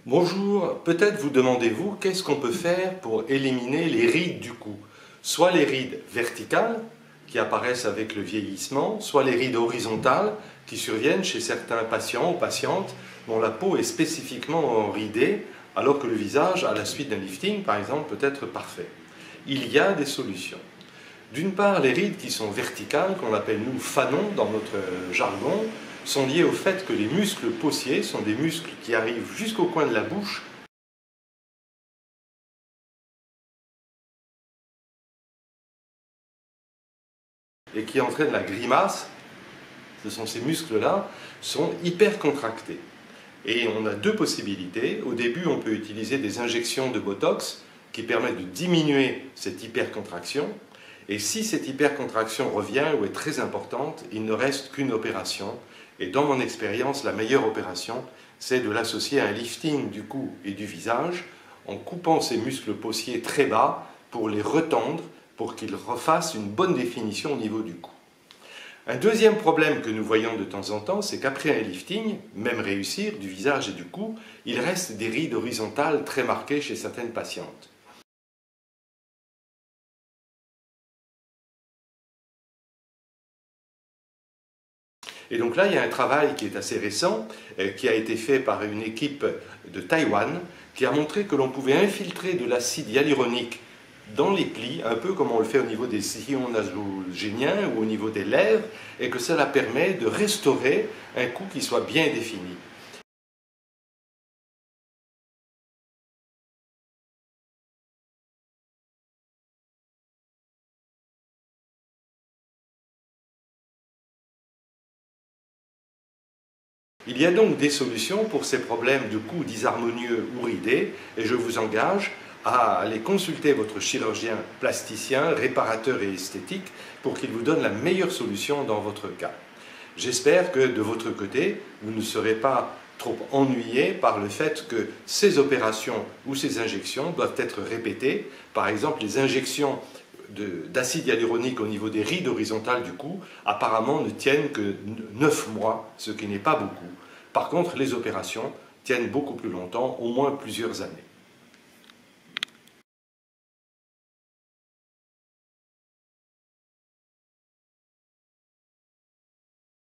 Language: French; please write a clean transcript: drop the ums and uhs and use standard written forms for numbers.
Bonjour, peut-être vous demandez-vous qu'est-ce qu'on peut faire pour éliminer les rides du cou. Soit les rides verticales qui apparaissent avec le vieillissement, soit les rides horizontales qui surviennent chez certains patients ou patientes dont la peau est spécifiquement ridée alors que le visage, à la suite d'un lifting par exemple, peut être parfait. Il y a des solutions. D'une part, les rides qui sont verticales, qu'on appelle nous fanons dans notre jargon, sont liées au fait que les muscles paussiers sont des muscles qui arrivent jusqu'au coin de la bouche et qui entraînent la grimace. Ce sont ces muscles-là, sont hyper contractés. Et on a deux possibilités. Au début, on peut utiliser des injections de Botox qui permettent de diminuer cette hypercontraction. Et si cette hypercontraction revient ou est très importante, il ne reste qu'une opération. Et dans mon expérience, la meilleure opération, c'est de l'associer à un lifting du cou et du visage en coupant ces muscles paussiers très bas pour les retendre, pour qu'ils refassent une bonne définition au niveau du cou. Un deuxième problème que nous voyons de temps en temps, c'est qu'après un lifting, même réussir, du visage et du cou, il reste des rides horizontales très marquées chez certaines patientes. Et donc là, il y a un travail qui est assez récent, qui a été fait par une équipe de Taïwan, qui a montré que l'on pouvait infiltrer de l'acide hyaluronique dans les plis, un peu comme on le fait au niveau des sillons nasogéniens ou au niveau des lèvres, et que cela permet de restaurer un cou qui soit bien défini. Il y a donc des solutions pour ces problèmes de cou disharmonieux ou ridés, et je vous engage à aller consulter votre chirurgien plasticien, réparateur et esthétique pour qu'il vous donne la meilleure solution dans votre cas. J'espère que de votre côté, vous ne serez pas trop ennuyé par le fait que ces opérations ou ces injections doivent être répétées. Par exemple, les injections d'acide hyaluronique au niveau des rides horizontales du cou, apparemment ne tiennent que 9 mois, ce qui n'est pas beaucoup. Par contre, les opérations tiennent beaucoup plus longtemps, au moins plusieurs années.